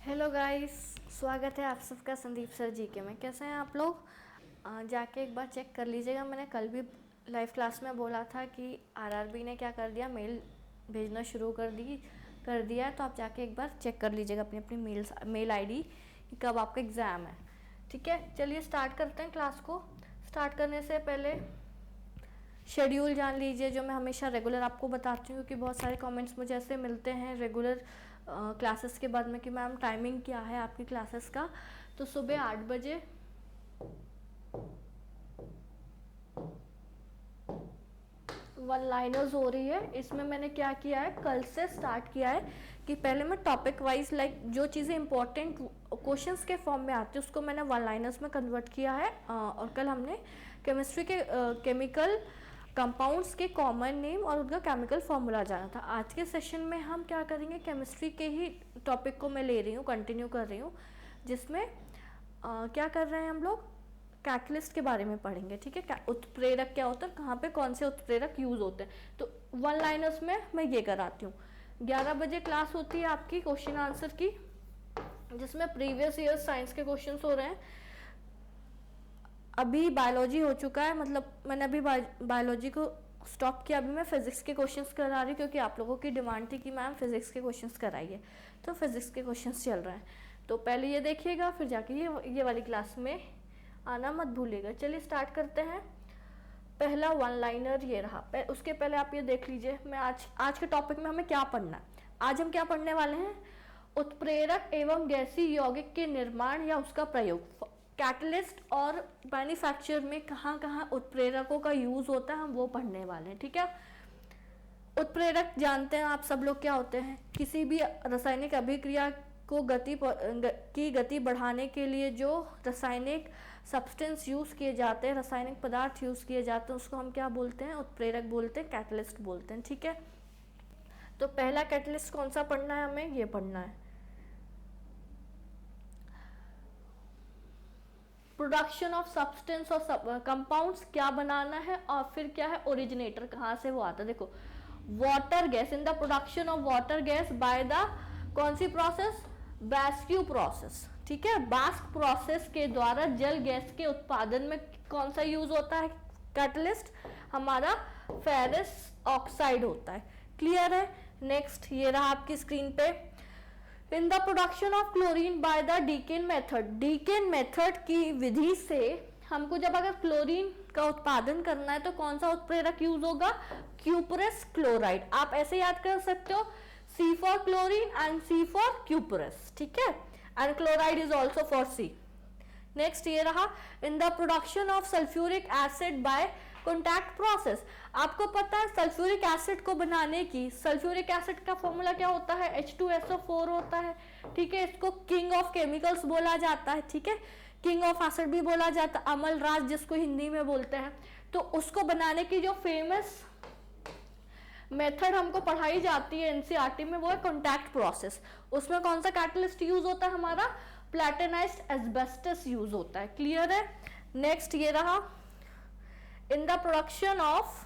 Hello guys, स्वागत है आप सबका संदीप सर जी के में। कैसे हैं आप लोग? जाके एक बार चेक कर लीजिएगा। मैंने कल भी लाइव क्लास में बोला था कि आरआरबी ने क्या कर दिया, मेल भेजना शुरू कर दिया है। तो आप जाके एक बार चेक कर लीजिएगा अपनी अपनी मेल आईडी कि कब आपका एग्ज़ाम है। ठीक है, चलिए स्टार्ट करते हैं क्लास को। स्टार्ट करने से पहले शेड्यूल जान लीजिए, जो मैं हमेशा रेगुलर आपको बताती हूँ, क्योंकि बहुत सारे कमेंट्स मुझे ऐसे मिलते हैं रेगुलर क्लासेस के बाद में कि मैम टाइमिंग क्या है आपकी क्लासेस का। तो सुबह 8 बजे वन लाइनर्स हो रही है। इसमें मैंने क्या किया है, कल से स्टार्ट किया है कि पहले मैं टॉपिक वाइज जो चीज़ें इंपॉर्टेंट क्वेश्चंस के फॉर्म में आती है उसको मैंने वन लाइनर्स में कन्वर्ट किया है। और कल हमने केमिस्ट्री के केमिकल कंपाउंड्स के कॉमन नेम और उनका केमिकल फॉर्मूला जाना था। आज के सेशन में हम क्या करेंगे, केमिस्ट्री के ही टॉपिक को मैं ले रही हूँ, कंटिन्यू कर रही हूँ, जिसमें क्या कर रहे हैं हम लोग, कैटलिस्ट के बारे में पढ़ेंगे। ठीक है, उत्प्रेरक क्या होता है, कहाँ पे कौन से उत्प्रेरक यूज होते हैं। तो वन लाइनर्स में मैं ये कराती हूँ। 11 बजे क्लास होती है आपकी क्वेश्चन आंसर की, जिसमें प्रीवियस ईयर साइंस के क्वेश्चन हो रहे हैं। अभी बायोलॉजी हो चुका है, मतलब मैंने अभी बायोलॉजी को स्टॉप किया। अभी मैं फिजिक्स के क्वेश्चंस करा रही हूँ, क्योंकि आप लोगों की डिमांड थी कि मैम फिजिक्स के क्वेश्चंस कराइए, तो फिजिक्स के क्वेश्चंस चल रहे हैं। तो पहले ये देखिएगा, फिर जाके ये वाली क्लास में आना मत भूलिएगा। चलिए स्टार्ट करते हैं। पहला वन लाइनर ये रहा। उसके पहले आप ये देख लीजिए, मैं आज के टॉपिक में हमें क्या पढ़ना है। आज हम क्या पढ़ने वाले हैं, उत्प्रेरक एवं गैसीय यौगिक के निर्माण या उसका प्रयोग। कैटलिस्ट और मैन्युफैक्चर में कहाँ कहाँ उत्प्रेरकों का यूज होता है, हम वो पढ़ने वाले हैं। ठीक है, उत्प्रेरक जानते हैं आप सब लोग क्या होते हैं। किसी भी रासायनिक अभिक्रिया को गति बढ़ाने के लिए जो रासायनिक सब्सटेंस यूज किए जाते हैं, रासायनिक पदार्थ यूज किए जाते हैं, उसको हम क्या बोलते हैं, उत्प्रेरक बोलते हैं, कैटलिस्ट बोलते हैं। ठीक है, तो पहला कैटलिस्ट कौन सा पढ़ना है, हमें ये पढ़ना है, प्रोडक्शन ऑफ सब्सटेंस और कंपाउंड्स क्या बनाना है, और फिर क्या है, ओरिजिनेटर कहाँ से वो आता है। देखो, water gas, in the production of water gas by the कौन सी प्रोसेस, बास्क्यू प्रोसेस। ठीक है, बास्क प्रोसेस के द्वारा जल गैस के उत्पादन में कौन सा यूज होता है कैटलिस्ट, हमारा फेरस ऑक्साइड होता है। क्लियर है। नेक्स्ट ये रहा आपकी स्क्रीन पे, in the production of chlorine by the decane method. Decane method की विधि से हमको जब अगर क्लोरीन का उत्पादन करना है तो कौन सा उत्प्रेरक यूज होगा, क्यूपरस क्लोराइड। आप ऐसे याद कर सकते हो, C for chlorine and C for cuprous. ठीक है, and chloride is also for C। Next ये रहा, in the production of sulphuric acid by contact process. आपको पता है सल्फ्यूरिक एसिड को बनाने की, सल्फ्यूरिक एसिड का फॉर्मूला क्या होता है, H2SO4 होता है। ठीक है, इसको किंग ऑफ केमिकल्स बोला जाता है। ठीक है, किंग ऑफ एसिड भी बोला जाता है, अमल राज जिसको हिंदी में बोलते हैं। तो उसको बनाने की जो फेमस मेथड हमको पढ़ाई जाती है एनसीईआरटी में, वो है कॉन्टैक्ट प्रोसेस। उसमें कौन सा कैटलिस्ट यूज होता है, हमारा प्लैटिनाइज्ड एस्बेस्टस यूज होता है। क्लियर है। नेक्स्ट ये रहा, in the production of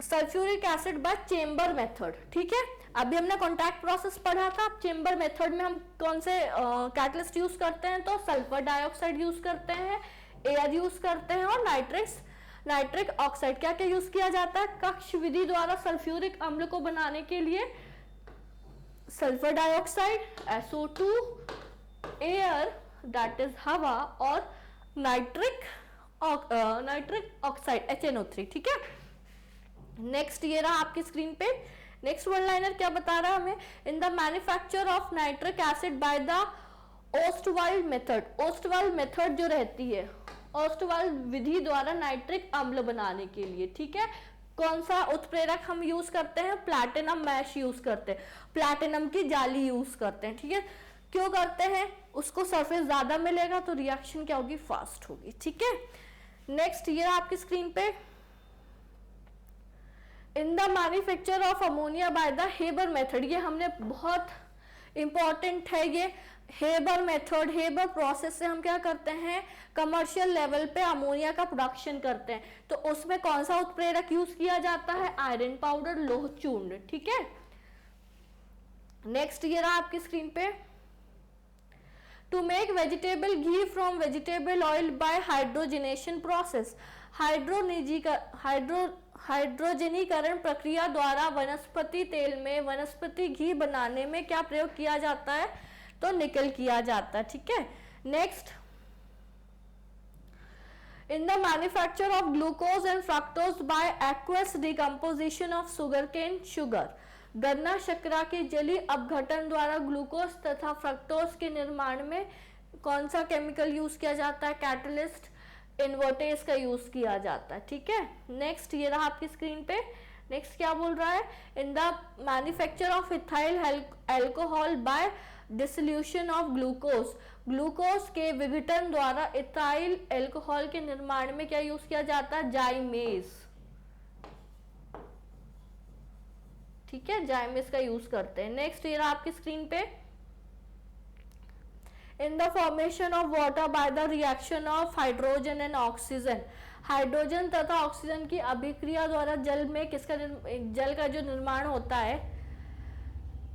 sulphuric acid by chamber method. ठीक है, अभी हमने कॉन्टैक्ट प्रोसेस पढ़ा था, चेंबर मेथड में हम कौन से कैटलिस्ट यूज करते हैं, तो सल्फर डाइऑक्साइड यूज करते हैं, एयर यूज करते हैं, और नाइट्रिक ऑक्साइड। क्या क्या यूज किया जाता है, कक्ष विधि द्वारा सल्फ्यूरिक अम्ल को बनाने के लिए sulphur dioxide, SO2, air that is हवा, और नाइट्रिक ऑक्साइड HNO3। ठीक है, नेक्स्ट ये रहा आपकी स्क्रीन पे। नेक्स्ट वन लाइनर क्या बता रहा है हमें, इन the manufacture of nitric acid by the Ostwald method. Ostwald method जो रहती है, ओस्टवाल्ड विधि द्वारा नाइट्रिक अम्ल बनाने के लिए, ठीक है, कौन सा उत्प्रेरक हम यूज करते हैं, प्लैटिनम मैश यूज करते हैं, प्लैटिनम की जाली यूज करते हैं। ठीक है, क्यों करते हैं, उसको सरफेस ज्यादा मिलेगा तो रिएक्शन क्या होगी, फास्ट होगी। ठीक है, नेक्स्ट ये आपकी स्क्रीन पे, in the manufacture of ammonia by the Haber method. ये हमने बहुत इंपॉर्टेंट है ये हेबर मेथड। हेबर प्रोसेस से हम क्या करते हैं, कमर्शियल लेवल पे अमोनिया का प्रोडक्शन करते हैं। तो उसमें कौन सा उत्प्रेरक यूज किया जाता है, आयरन पाउडर, लोह चूर्ण। ठीक है, नेक्स्ट ये रहा आपकी स्क्रीन पे, to make vegetable ghee from vegetable oil by hydrogenation process. हाइड्रोजनीकरण प्रक्रिया द्वारा वनस्पति तेल में वनस्पति घी बनाने में क्या प्रयोग किया जाता है, तो निकल किया जाता है, ठीक है। Next, in the manufacture of glucose and fructose by aqueous decomposition of sugarcane sugar, गन्ना शर्करा के जलीय अपघटन द्वारा ग्लूकोज तथा फ्रक्टोज के निर्माण में कौन सा केमिकल यूज किया जाता है, कैटलिस्ट इन्वर्टेज का यूज किया जाता है, ठीक है। नेक्स्ट ये रहा आपकी स्क्रीन पे, नेक्स्ट क्या बोल रहा है, इन the manufacture of ethyl alcohol bye dissolution of glucose, glucose के विघटन द्वारा इथाइल अल्कोहल के निर्माण में क्या यूज किया जाता है, जाइमेज, ठीक है, जाइमेज का यूज करते हैं। नेक्स्ट ये रहा आपकी स्क्रीन पे, in the formation of water by the reaction of hydrogen and oxygen, hydrogen तथा ऑक्सीजन की अभिक्रिया द्वारा जल में जल का जो निर्माण होता है,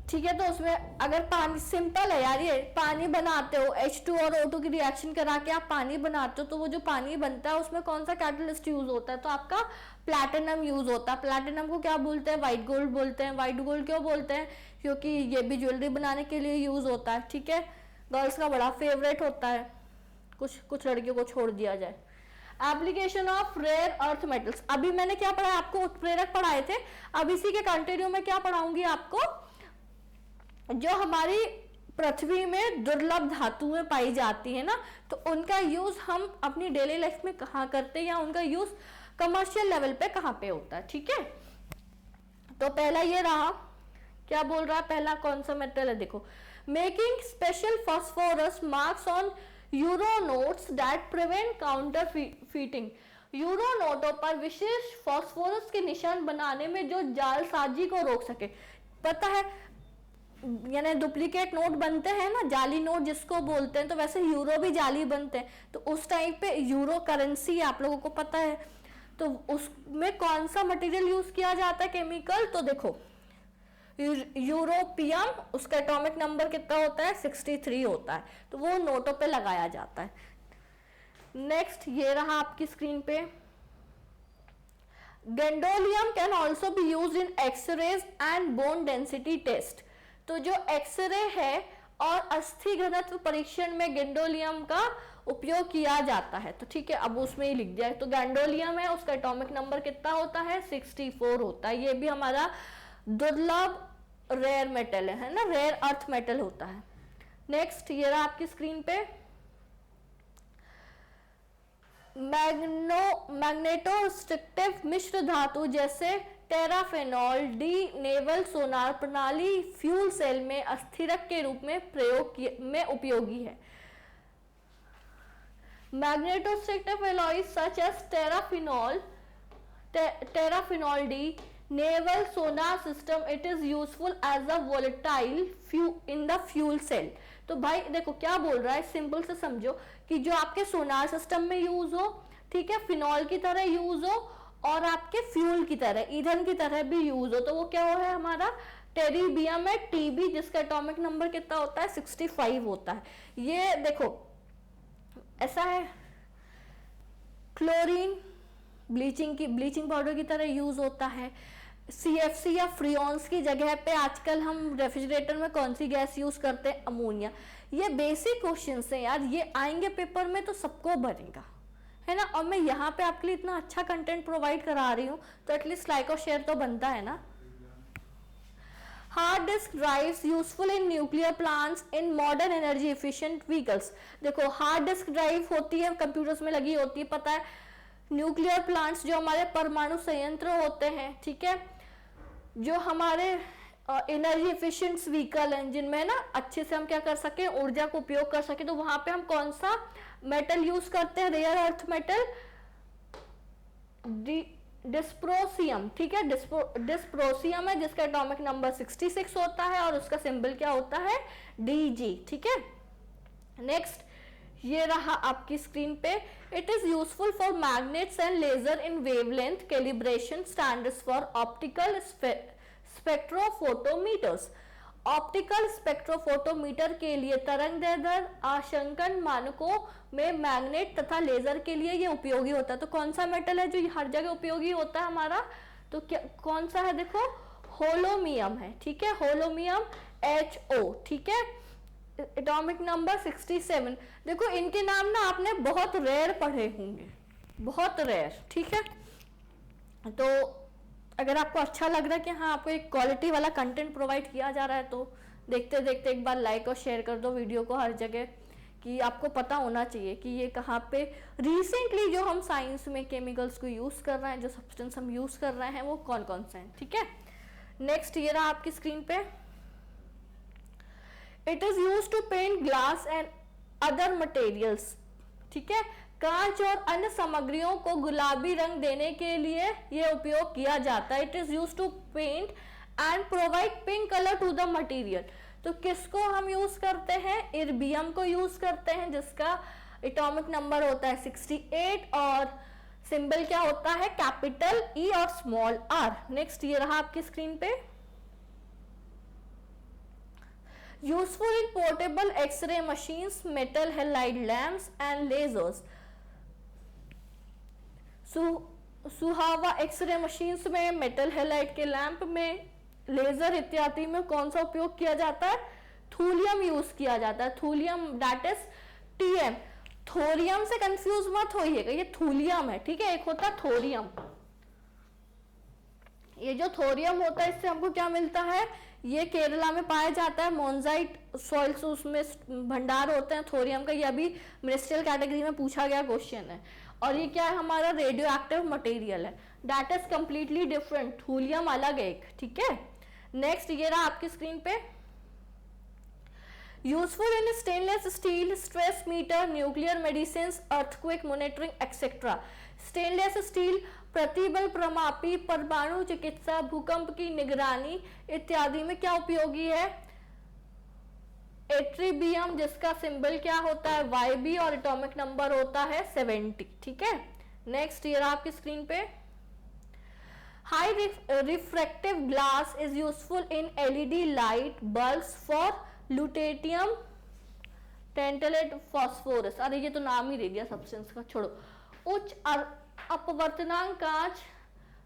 ठीक है। तो उसमें अगर पानी सिंपल है यार, ये पानी बनाते हो H2 और O2 की रिएक्शन करा के आप पानी बनाते हो, तो वो जो पानी बनता है उसमें कौन सा कैटलिस्ट यूज होता है, तो आपका प्लैटिनम यूज होता है। प्लैटिनम को क्या बोलते हैं, व्हाइट गोल्ड बोलते हैं। व्हाइट गोल्ड क्यों बोलते हैं, क्योंकि ये भी ज्वेलरी बनाने के लिए यूज होता है, ठीक है। गर्ल्स का बड़ा फेवरेट होता है, कुछ लड़कियों को छोड़ दिया जाए। Application of rare earth metals, अभी मैंने क्या पढ़ा, आपको उत्प्रेरक पढ़ाए थे, अब इसी के कंटिन्यू में क्या पढ़ाऊंगी आपको, जो हमारी पृथ्वी में दुर्लभ धातुएं पाई जाती है ना, तो उनका यूज हम अपनी डेली लाइफ में कहाँ करते हैं, या उनका यूज कमर्शियल लेवल पे कहाँ पे होता है, ठीक है। तो पहला ये रहा, क्या बोल रहा है, पहला कौन सा मेटल है, देखो, making special phosphorus marks on euro notes that prevent counterfeiting, euro नोटों पर विशेष फास्फोरस के निशान बनाने में जो जालसाजी को रोक सके। पता है, यानी डुप्लीकेट नोट बनते हैं ना, जाली नोट जिसको बोलते हैं, तो वैसे यूरो भी जाली बनते हैं। तो उस टाइम पे यूरो करेंसी आप लोगों को पता है, तो उसमें कौन सा मटेरियल यूज किया जाता है, केमिकल, तो देखो यूरोपियम, उसका एटॉमिक नंबर कितना होता है, 63 होता है, तो वो नोटों पे लगाया जाता है। नेक्स्ट ये रहा आपकी स्क्रीन पे, gadolinium can also be used in X rays and bone density test, तो जो एक्सरे है और अस्थि घनत्व परीक्षण में गैंडोलियम का उपयोग किया जाता है, तो ठीक है, अब उसमें ही लिख दिया। तो गैंडोलियम है, उसका एटॉमिक नंबर कितना होता है, 64 होता है। ये भी हमारा दुर्लभ रेयर मेटल है ना, रेयर अर्थ मेटल होता है। नेक्स्ट ये रहा आपकी स्क्रीन पे, मैग्नेटोस्ट्रिक्टिव मिश्र धातु जैसे टेराफेनॉल डी नेवल सोनार प्रणाली फ्यूल सेल में अस्थिरक के रूप में में उपयोगी है। Magnetostrictive alloys such as terfenol D naval sonar system, it is useful as a volatile in the fuel cell. तो भाई देखो क्या बोल रहा है, सिंपल से समझो कि जो आपके सोनार सिस्टम में यूज हो, ठीक है, फिनॉल की तरह यूज हो और आपके फ्यूल की तरह, ईंधन की तरह भी यूज हो, तो वो क्या है हमारा टेरिबियम है, टीबी, जिसका एटॉमिक नंबर कितना होता है, 65 होता है। ये देखो ऐसा है, क्लोरीन ब्लीचिंग पाउडर की तरह यूज होता है। CFC या फ्रियोन्स की जगह पे आजकल हम रेफ्रिजरेटर में कौन सी गैस यूज करते हैं, अमोनिया। ये बेसिक क्वेश्चंस हैं यार, ये आएंगे पेपर में तो सबको बनेगा, है ना। और मैं यहाँ पे आपके लिए इतना अच्छा कंटेंट प्रोवाइड करा रही हूँ, तो एटलीस्ट लाइक और शेयर तो बनता है ना। Hard disk drives useful in nuclear plants in modern energy efficient vehicles. देखो हार्ड डिस्क ड्राइव होती है, कंप्यूटर्स में लगी होती है, पता है। न्यूक्लियर प्लांट्स जो हमारे परमाणु संयंत्र होते हैं, ठीक है, जो हमारे एनर्जी एफिशिएंट व्हीकल हैं, जिनमें ना अच्छे से हम क्या कर सके, ऊर्जा को उपयोग कर सके, तो वहां पे हम कौन सा मेटल यूज करते हैं, रेयर अर्थ मेटल डिस्प्रोसियम, ठीक है, डिस्प्रोसियम है, जिसका एटॉमिक नंबर 66 होता है और उसका सिंबल क्या होता है, Dg, ठीक है। नेक्स्ट ये रहा आपकी स्क्रीन पे, it is useful for magnets and laser in wavelength calibration standards for optical spectrophotometers. Optical spectrophotometer के लिए तरंगदैर्ध्य आंशांकन मानकों में मैग्नेट तथा लेजर के लिए ये उपयोगी होता है। तो कौन सा मेटल है जो हर जगह उपयोगी होता है हमारा, तो क्या कौन सा है, देखो होलोमियम है, ठीक है, होलोमियम HO, ठीक है, एटॉमिक नंबर 67। देखो इनके नाम ना आपने बहुत रेयर पढ़े होंगे, बहुत रेयर, ठीक है। तो अगर आपको अच्छा लग रहा है कि हाँ आपको एक क्वालिटी वाला कंटेंट प्रोवाइड किया जा रहा है, तो देखते देखते एक बार लाइक और शेयर कर दो वीडियो को हर जगह, कि आपको पता होना चाहिए कि ये कहाँ पे रिसेंटली जो हम साइंस में केमिकल्स को यूज कर रहे हैं, जो सब्सटेंस हम यूज कर रहे हैं वो कौन कौन से हैं, ठीक है। नेक्स्ट ये रहा आपकी स्क्रीन पे, it is use to paint glass and other materials, ठीक है, कांच और अन्य सामग्रियों को गुलाबी रंग देने के लिए यह उपयोग किया जाता है। It is use to paint and provide pink colour to the material. तो किसको हम यूज करते हैं, इर्बियम को यूज करते हैं, जिसका एटॉमिक नंबर होता है 68 और सिंबल क्या होता है, कैपिटल E और स्मॉल r। नेक्स्ट ये रहा आपकी स्क्रीन पे, useful in portable X ray machines, metal halide lamps and lasers. सुहावा एक्सरे मशीन्स में, मेटल हेलाइड के लैंप में, लेजर इत्यादि में कौन सा उपयोग किया जाता है, थूलियम यूज किया जाता है, thulium, that is TM। Thorium से कंफ्यूज मत होइएगा, ये थूलियम है, ठीक है, एक होता है थोरियम। ये जो थोरियम होता है इससे हमको क्या मिलता है, ये केरला में पाया जाता है, मोनजाइट सॉइल्स उसमें भंडार होते हैं थोरियम का। ये अभी मिनिस्ट्रियल कैटेगरी में पूछा गया क्वेश्चन है। और ये क्या है, हमारा रेडियो एक्टिव मटेरियल है, that is completely different, thulium अलग एक, ठीक है। नेक्स्ट ये रहा आपकी स्क्रीन पे, useful in stainless steel, stress meter, nuclear medicine, earthquake monitoring etcetera. Stainless steel प्रतिबल प्रमापी, परमाणु चिकित्सा, भूकंप की निगरानी इत्यादि में क्या उपयोगी है, एट्रीबियम, जिसका सिंबल क्या होता है YB और एटॉमिक नंबर होता है 70, ठीक है। नेक्स्ट ये रहा आपकी स्क्रीन पे, high refractive glass is useful in LED light bulbs for lutetium tantalate phosphorus. अरे ये तो नाम ही दे दिया सब्सटेंस का, छोड़ो। उच्च अपवर्तनांक कांच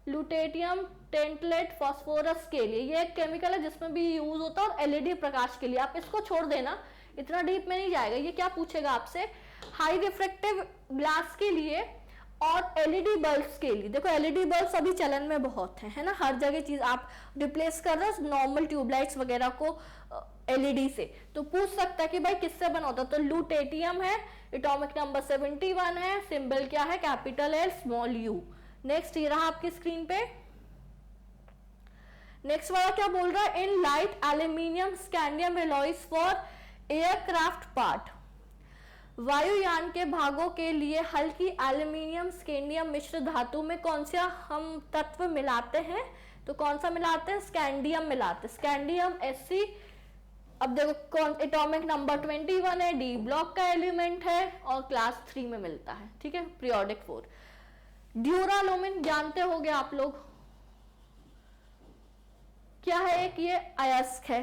लुटेटियम टेंटलेट फॉस्फोरस के लिए, ये एक केमिकल है जिसमें भी यूज होता है, और LED प्रकाश के लिए। आप इसको छोड़ देना, इतना डीप में नहीं जाएगा। ये क्या पूछेगा आपसे, हाई रिफ्रैक्टिव ग्लास के लिए और LED बल्ब्स के लिए। देखो LED बल्ब्स अभी चलन में बहुत है ना, हर जगह चीज आप रिप्लेस कर रहे हो नॉर्मल ट्यूबलाइट्स वगैरह को LED से। तो पूछ सकता है कि भाई किससे बना होता है, तो लुटेटियम है, एटॉमिक नंबर 71 है, सिंबल क्या है, capital L small u। Next ये रहा आपकी स्क्रीन पे, नेक्स्ट वाला क्या बोल रहा है, in light aluminium scandium alloys for aircraft part. वायुयान के भागों के लिए हल्की एल्यूमिनियम स्कैंडियम मिश्र धातु में कौन सा हम तत्व मिलाते हैं, तो कौन सा मिलाते हैं, स्कैंडियम मिलाते हैं, स्कैंडियम Sc। अब देखो कौन, एटॉमिक नंबर 21 है, D ब्लॉक का एलिमेंट है और क्लास 3 में मिलता है, ठीक है, पीरियोडिक 4। ड्यूरालुमिन जानते होंगे आप लोग, क्या है, एक ये अयस्क है,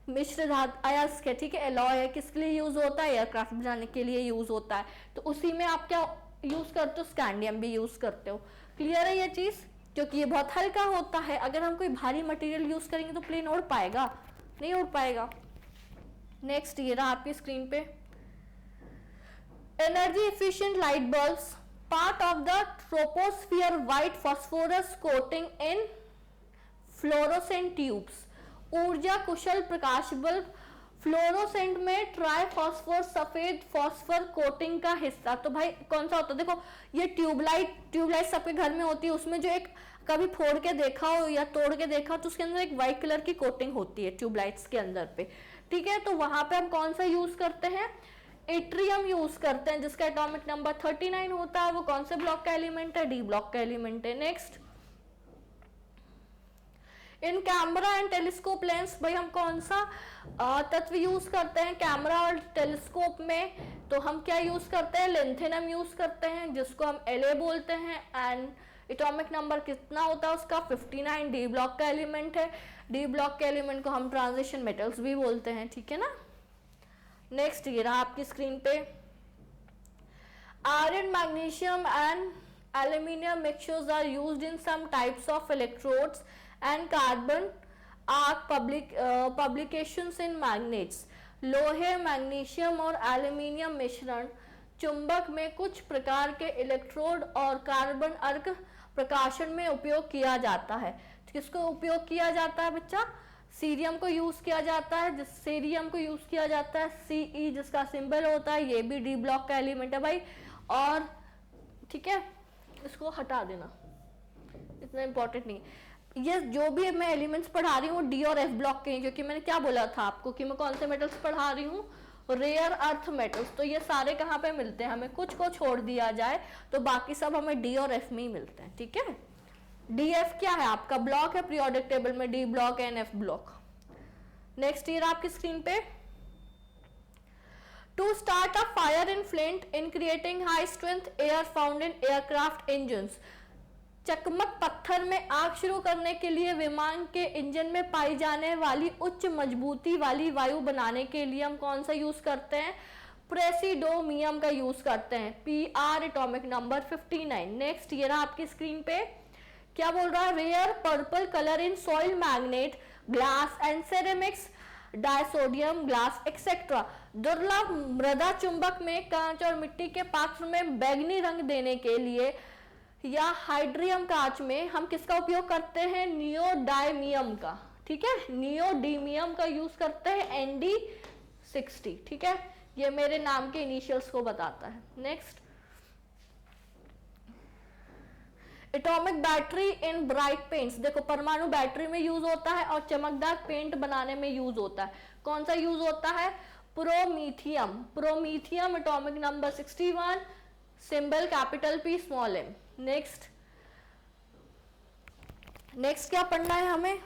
मिश्र धातु अयस्क है, ठीक है, एलॉय है, किसके लिए यूज होता है, एयरक्राफ्ट बनाने के लिए यूज होता है। तो उसी में आप क्या यूज करते हो, स्कैंडियम भी यूज करते हो। क्लियर है ये चीज, क्योंकि ये बहुत हल्का होता है। अगर हम कोई भारी मटेरियल यूज करेंगे तो प्लेन उड़ पाएगा, नहीं उड़ पाएगा। नेक्स्ट ये रहा आपकी स्क्रीन पे, energy efficient light bulbs, part of the troposphere, white phosphorus coating in fluorescent tubes. ऊर्जा कुशल प्रकाश बल्ब, फ्लोरोसेंट में ट्राई फॉस्फोर सफेद फॉस्फर कोटिंग का हिस्सा। तो भाई कौन सा होता है, देखो ये ट्यूबलाइट सबके घर में होती है, उसमें जो एक कभी फोड़ के देखा हो या तोड़ के देखा हो तो उसके अंदर एक व्हाइट कलर की कोटिंग होती है ट्यूबलाइट्स के अंदर पे, ठीक है। तो वहां पे हम कौन सा यूज करते हैं, एट्रियम यूज करते हैं, जिसका एटॉमिक नंबर 39 होता है। वो कौन से ब्लॉक का एलिमेंट है, D ब्लॉक का एलिमेंट है। Next, in camera and telescope lens, भाई हम कौन सा तत्व यूज करते हैं कैमरा और टेलीस्कोप में, तो हम क्या यूज करते हैं, लेंथेनम यूज करते हैं, जिसको हम La बोलते हैं, एंड एटॉमिक नंबर कितना होता है उसका 59, डी ब्लॉक का एलिमेंट है, डी ब्लॉक के एलिमेंट को हम ट्रांजिशन मेटल्स भी बोलते हैं, ठीक है ना। नेक्स्ट ये रहा आपकी स्क्रीन पे, iron, magnesium and aluminium mixtures are used in some types of electrodes and carbon arc publications in magnets। लोहे, मैग्नीशियम और एल्यूमिनियम मिश्रण चुंबक में कुछ प्रकार के इलेक्ट्रोड और कार्बन अर्क प्रकाशन में उपयोग किया जाता है। किसको उपयोग किया जाता है बच्चा? सीरियम को यूज किया जाता है, सीरियम को यूज किया जाता है, Ce जिसका सिंबल होता है, ये भी डी ब्लॉक का एलिमेंट है भाई। और ठीक है, इसको हटा देना, इतना इंपॉर्टेंट नहीं है। ये जो भी मैं एलिमेंट्स पढ़ा रही हूँ डी और एफ ब्लॉक के हैं, क्योंकि मैंने क्या बोला था आपको कि मैं कौन से मेटल्स पढ़ा रही हूँ, रेयर अर्थ मेटल्स। तो ये सारे कहाँ पे मिलते हैं, हमें कुछ को छोड़ दिया जाए तो बाकी सब हमें डी और एफ में ही मिलते हैं, ठीक है। डी एफ क्या है आपका? ब्लॉक है पीरियोडिक टेबल में, D block and F block. Next year आपकी स्क्रीन पे, to start a fire in flint in creating high strength air found in aircraft engines। चकमक पत्थर में आग शुरू करने के लिए विमान के इंजन में पाई जाने वाली उच्च मजबूती वाली वायु बनाने के लिए हम कौन सा यूज करते हैं? प्रेसिडोमियम का यूज करते हैं, Pr एटॉमिक नंबर 59। नेक्स्ट ये रहा आपकी स्क्रीन पे, क्या बोल रहा है? Rare purple colour in soil magnet, glass and ceramics, disodium glass etcetera. दुर्लभ मृदा चुंबक में कांच और मिट्टी के पात्र में बैंगनी रंग देने के लिए या हाइड्रियम कांच में हम किसका उपयोग करते हैं? नियोडाइमियम का, ठीक है, नियोडीमियम का यूज करते हैं, Nd60, ठीक है। ये मेरे नाम के इनिशियल्स को बताता है। Next, atomic battery in bright paints. देखो परमाणु बैटरी में यूज होता है और चमकदार पेंट बनाने में यूज होता है। कौन सा यूज होता है? Promethium. Promethium atomic number 61, symbol capital P small m। Next क्या पढ़ना है हमें?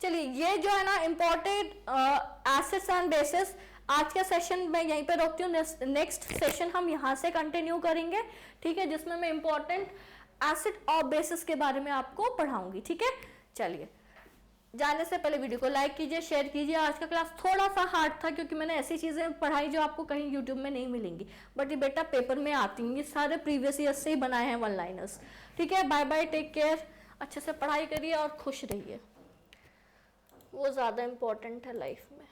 चलिए ये जो है ना इंपॉर्टेंट एसिड्स एंड बेसिस, आज का सेशन मैं यहीं पे रोकती हूँ। नेक्स्ट सेशन हम यहाँ से कंटिन्यू करेंगे, ठीक है, जिसमें मैं इंपॉर्टेंट एसिड और बेसिस के बारे में आपको पढ़ाऊंगी, ठीक है। चलिए, जाने से पहले वीडियो को लाइक कीजिए, शेयर कीजिए। आज का क्लास थोड़ा सा हार्ड था क्योंकि मैंने ऐसी चीजें पढ़ाई जो आपको कहीं यूट्यूब में नहीं मिलेंगी, बट ये बेटा पेपर में आती हैं, ये सारे प्रीवियस ईयर से ही बनाए हैं वन लाइनर्स, ठीक है। बाय बाय, टेक केयर, अच्छे से पढ़ाई करिए और खुश रहिए, वो ज्यादा इंपॉर्टेंट है लाइफ में।